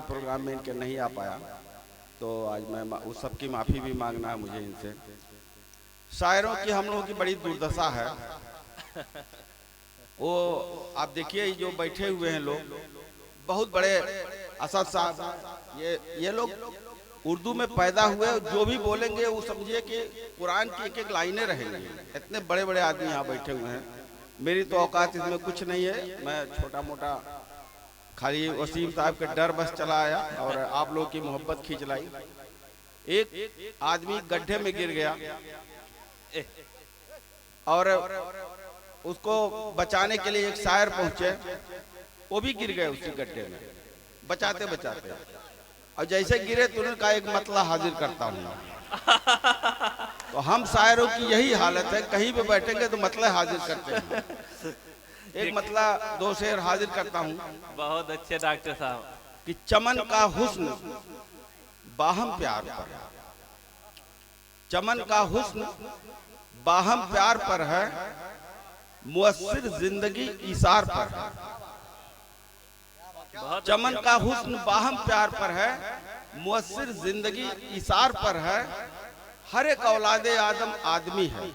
Programme में इनके नहीं आ पाया, तो आज मैं उस सब की माफ़ी भी मांगना है मुझे इनसे। शायरों की हम लोगों की बड़ी दुर्दशा है। वो आप देखिए जो बैठे हुए हैं लोग, बहुत बड़े असद साहब, ये लोग उर्दू में पैदा हुए, जो भी बोलेंगे वो समझिए कि कुरान की एक एक लाइनें रहेंगी। इतने बड़े बड़े आदमी यहाँ बैठे हुए हैं। मेरी तो औकात इसमें कुछ नहीं है, मैं छोटा मोटा खाली वसीम साहब के डर बस चला आया और आप लोगों की मोहब्बत खींच लाई। एक आदमी गड्ढे में गिर गया और उसको बचाने के लिए एक शायर पहुंचे, वो भी गिर गए उसी गड्ढे में बचाते बचाते, और जैसे गिरे तुरंत का एक मतला हाजिर करता हूँ। तो हम शायरों की यही हालत है, कहीं पे बैठेंगे तो मतला हाजिर करते हैं। एक मतला दो शेर हाजिर करता हूँ। बहुत अच्छे डॉक्टर साहब। कि चमन का हुस्न बाहम प्यार पर, चमन का हुस्न बाहम प्यार पर है, मुअस्सिर जिंदगी इसार पर है। चमन का हुस्न बाहम प्यार पर है, मुअस्सिर जिंदगी इसार पर है। हर एक औलादे आदम आदमी है,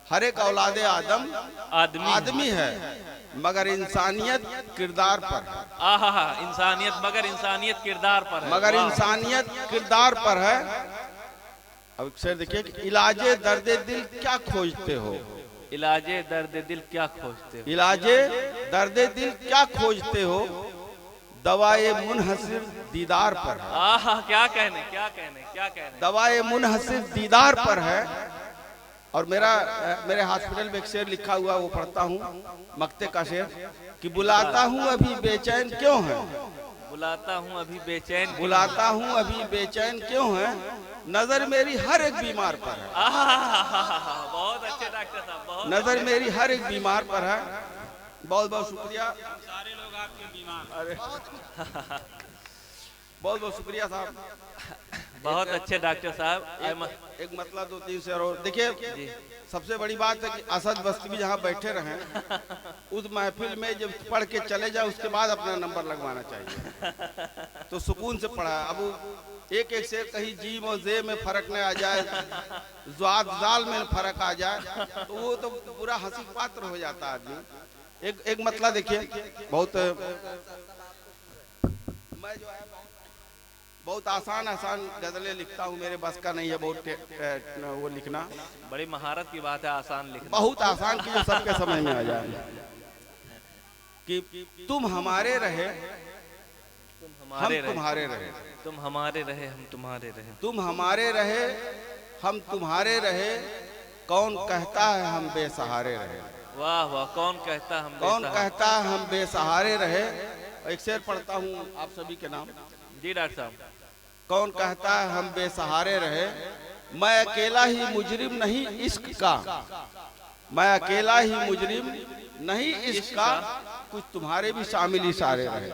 हर एक औलादे आदम आदमी है, मगर इंसानियत किरदार पर है। आहा, इंसानियत मगर इंसानियत किरदार पर है, मगर इंसानियत किरदार पर है। अब शेर देखिए, इलाजे दर्दे दिल क्या खोजते हो, इलाजे दर्द दिल क्या खोजते हो, इलाजे दर्दे दिल क्या खोजते हो, दवाए मुनहसिर दीदार पर है। आहा, क्या कहने क्या कहने क्या कहने। दवाए मुनहसिर दीदार पर है। और मेरे हॉस्पिटल में एक शेर लिखा हुआ, वो पढ़ता हूँ, मक्ते का शेर, कि बुलाता हूँ अभी बेचैन क्यों है, बुलाता हूँ अभी बेचैन, बुलाता हूँ अभी बेचैन क्यों है, नजर मेरी हर एक बीमार पर है। बहुत अच्छे डॉक्टर साहब, बहुत नजर मेरी हर एक बीमार पर है। बहुत बहुत शुक्रिया, सारे लोग आपके बीमार। अरे बहुत बहुत शुक्रिया साहब। बहुत अच्छे डॉक्टर साहब। एक मतलब दो तीन शेर और देखिए। सबसे बड़ी बात है कि असद बस्ती भी जहाँ बैठे रहे, उस महफिल में जब पढ़ के चले जाए उसके बाद अपना नंबर लगवाना चाहिए, तो सुकून से पढ़ा। अब एक एक शेर कहीं जीम और जे में फर्क न आ जाए, ज़ात जाल में फर्क आ जाए, तो वो तो पूरा हंसी पात्र हो जाता आदमी। एक मतलब देखिए, बहुत मैं जो है बहुत आसान आसान गजलें लिखता हूँ, मेरे बस का नहीं है बहुत वो लिखना। बड़ी महारत की बात है आसान लिखना, बहुत आसान की जो सबके समझ में आ जाए। कि तुम हमारे रहे हम तुम्हारे रहे, तुम हमारे रहे हम तुम्हारे रहे, तुम हमारे रहे हम तुम्हारे रहे, कौन कहता है हम बेसहारे रहे। वाह वाह, कौन कहता हम कौन कहता है हम बेसहारे रहे। एक शेर पढ़ता हूँ आप सभी के नाम। जी डॉक्टर साहब। कौन कहता है हम बेसहारे रहे, मैं अकेला ही मुजरिम नहीं इश्क का, मैं अकेला ही मुजरिम नहीं इश्क का, कुछ तुम्हारे भी शामिल इशारे रहे।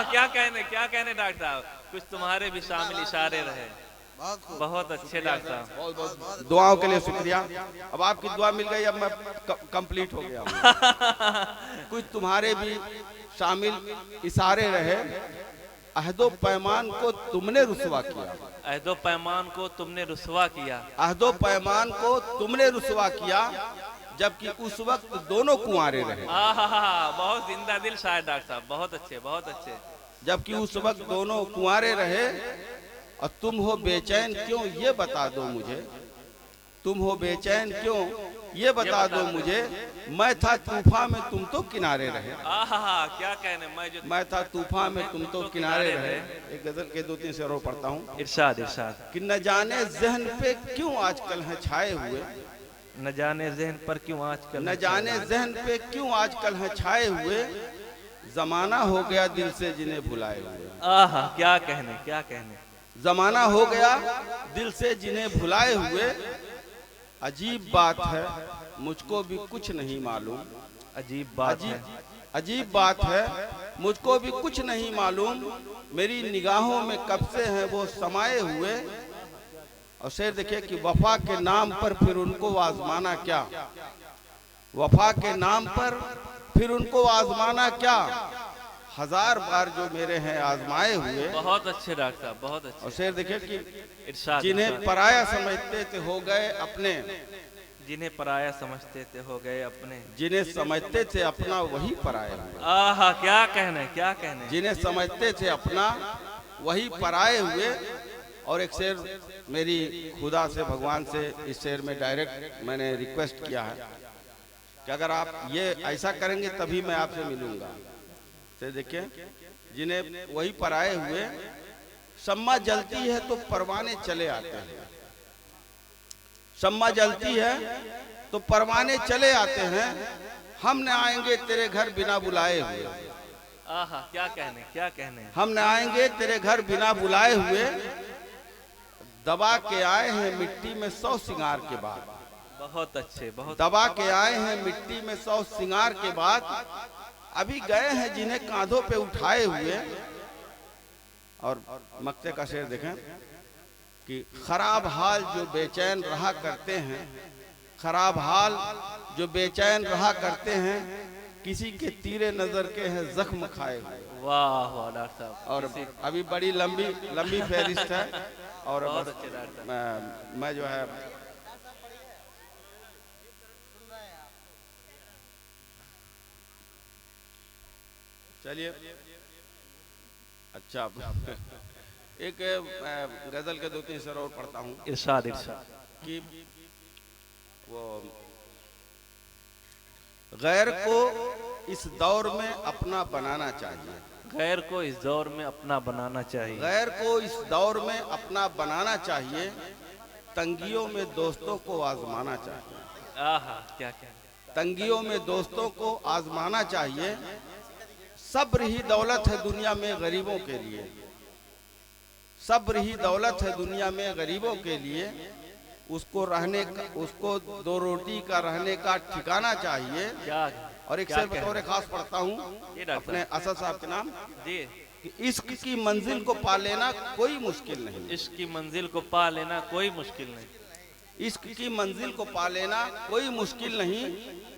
क्या कहने डॉक्टर साहब, कुछ तुम्हारे भी शामिल इशारे रहे। बहुत अच्छे डॉक्टर साहब, बहुत बहुत दुआओं के लिए शुक्रिया। अब आपकी दुआ मिल गई, अब मैं कंप्लीट हो गया हूँ। कुछ तुम्हारे भी शामिल इशारे रहे, अहदो पैमान को तुमने रुसवा किया, अहदो पैमान को तुमने रुसवा किया, अहदो पैमान को तुमने रुसवा किया, जबकि उस वक्त दोनों कुंवारे रहे। बहुत जिंदा दिल शायर डॉक्टर साहब, बहुत अच्छे बहुत अच्छे। जबकि उस वक्त दोनों कुंवारे रहे, और तुम हो बेचैन क्यों ये बता दो मुझे, तुम हो बेचैन क्यों ये बता दो मुझे, मैं था तूफान में तुम तो किनारे रहे। क्या कहने, मैं था तूफान में तुम तो किनारे रहे। एक गजल के दो तीन शेरों पढ़ता हूँ। इरशाद इरशाद। कि न जाने जहन पे क्यों आजकल हैं छाए हुए, न जाने जहन पर क्यों आजकल, न जाने जहन पे क्यों आजकल हैं छाए हुए, जमाना हो गया दिल से जिन्हें भुलाए हुए। क्या कहने क्या कहने। जमाना हो गया दिल से जिन्हें भुलाए हुए, अजीब बात है मुझको भी कुछ नहीं मालूम, अजीब बात है, अजीब बात है मुझको भी कुछ नहीं मालूम, मेरी निगाहों में कब से हैं वो समाये हुए। और शेर देखिए कि वफा के नाम पर फिर उनको आजमाना क्या, वफा के नाम पर फिर उनको आजमाना क्या, 1000 बार जो मेरे हैं आजमाए हुए। बहुत अच्छे डॉक्टर साहब, बहुत अच्छे। और शेर देखिए कि इरशाद, जिन्हें इरशाद। पराया समझते थे हो गए अपने, जिन्हें पराया समझते थे हो गए अपने, जिन्हें समझते थे अपना वही पराया हुए। आहा क्या कहने, क्या कहने। जिन्हें समझते थे अपना वही पराए हुए। और एक शेर मेरी खुदा से, भगवान से इस शेर में डायरेक्ट मैंने रिक्वेस्ट किया है कि अगर आप ये ऐसा करेंगे तभी मैं आपसे मिलूंगा। तो देखिए, जिन्हें वही पराए हुए, शम्मा जलती है तो परवाने चले आते हैं। शम्मा जलती है तो परवाने चले आते हैं, हम न आएंगे तेरे घर बिना बुलाए हुए। आहा क्या कहने, क्या कहने। हम न आएंगे तेरे घर बिना बुलाए हुए, दबा के आए हैं मिट्टी में 100 सिंगार के बाद। बहुत अच्छे, बहुत। दबा के आए हैं मिट्टी में 100 सिंगार के बाद, अभी गए हैं जिन्हें कांधों पे उठाए हुए। और मक्ते का शेर देखें कि खराब हाल जो बेचैन रहा करते हैं, खराब हाल जो बेचैन रहा करते हैं, किसी के तीरे नजर के हैं जख्म खाए हुए। वाह वाह डॉक्टर साहब। और अभी बड़ी लंबी फहरिस्त है। और बहुत अच्छे डॉक्टर। मैं जो है चलिए अच्छा एक गजल के 2-3 शेर और पढ़ता हूँ। इरशाद, इरशाद। कि वो गैर को इस दौर में अपना बनाना चाहिए। गैर को इस दौर में अपना बनाना चाहिए। गैर को इस दौर में अपना बनाना चाहिए, तंगियों में दोस्तों को आजमाना चाहिए। आहा क्या कहने। तंगियों में दोस्तों को आजमाना चाहिए, सब्र ही दौलत है दुनिया में गरीबों के लिए। सब्र ही दौलत है दुनिया में गरीबों के लिए, उसको रहने का, उसको 2 रोटी का रहने का ठिकाना चाहिए। क्या। और एक शेर बतौर खास पढ़ता हूँ अपने असद साहब के नाम जी। कि इश्क की मंजिल को पा लेना कोई मुश्किल नहीं। इश्क की मंजिल को पा लेना कोई मुश्किल नहीं। इश्क की मंजिल को पा लेना कोई मुश्किल नहीं,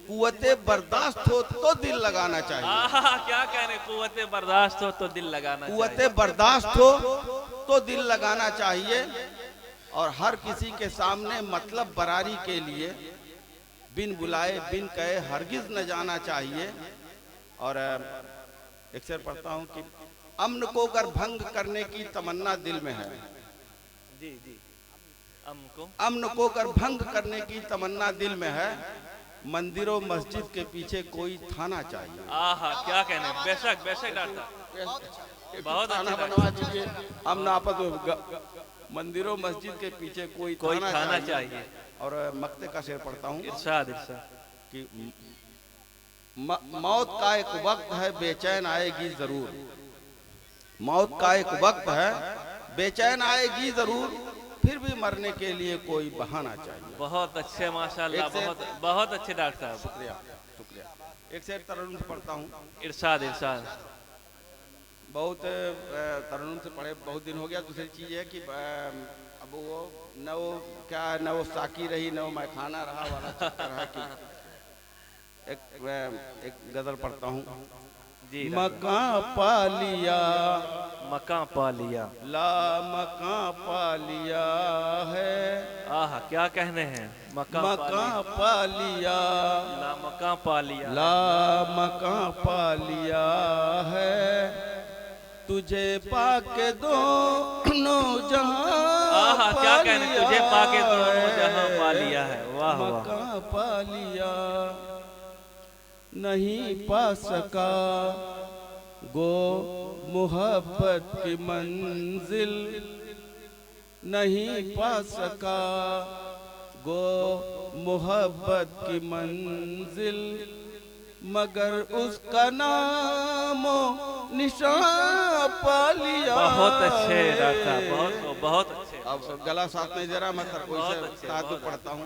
कुव्वते बर्दाश्त हो तो दिल लगाना चाहिए। आहा क्या कहने, कुव्वते बर्दाश्त हो तो दिल लगाना चाहिए। कुव्वते बर्दाश्त हो तो दिल लगाना चाहिए। और हर किसी के सामने मतलब बरारी के लिए, बिन बुलाए बिन कहे हरगिज न जाना चाहिए। और एक शेर पढ़ता हूँ कि अम्न को अगर भंग करने की तमन्ना दिल में है। जी जी। अम्न को अगर भंग करने की तमन्ना दिल में है, मंदिरों मस्जिद के पीछे कोई थाना चाहिए। आहा क्या कहने। बेशक बेशक डॉक्टर, बहुत थाना बनवा दीजिए। अम्न आपस मंदिरों मस्जिद के पीछे कोई थाना चाहिए। और मक्ते का शेर पढ़ता हूँ। इरशाद, इरशाद। कि मौत का एक वक्त है बेचैन आएगी जरूर। मौत का एक वक्त है बेचैन आएगी जरूर, फिर भी मरने के लिए कोई बहाना चाहिए। बहुत अच्छे माशाल्लाह, बहुत बहुत अच्छे डॉक्टर साहब। शुक्रिया शुक्रिया। एक शेर तरन्नुम से पढ़ता हूँ। इरशाद, इरशाद। बहुत तरन्नुम से पढ़े बहुत दिन हो गया। दूसरी चीज है कि अब वो न वो क्या, न वो साकी रही न वो मैं खाना रहा वाला चक्कर है कि एक गजल पढ़ता हूँ। जी। मकां पा लिया, मकां पा लिया, ला मकां पा लिया है। आहा क्या कहने हैं। मकां पा लिया, ला मकां पा लिया, ला मकां पा लिया है। तुझे पाके दोनों जहां, आहा क्या कहने, तुझे पाके दोनों जहां पा लिया है। वाह वाह। मकां पा लिया, नहीं पा सका गो मोहब्बत की मंजिल। नहीं पा सका गो मोहब्बत की मंजिल, मगर उसका नामो निशान पा लिया। बहुत अच्छे डॉक्टर, बहुत बहुत अच्छे। अब गला साथ नहीं दे रहा, मैं कोई से पढ़ता हूँ।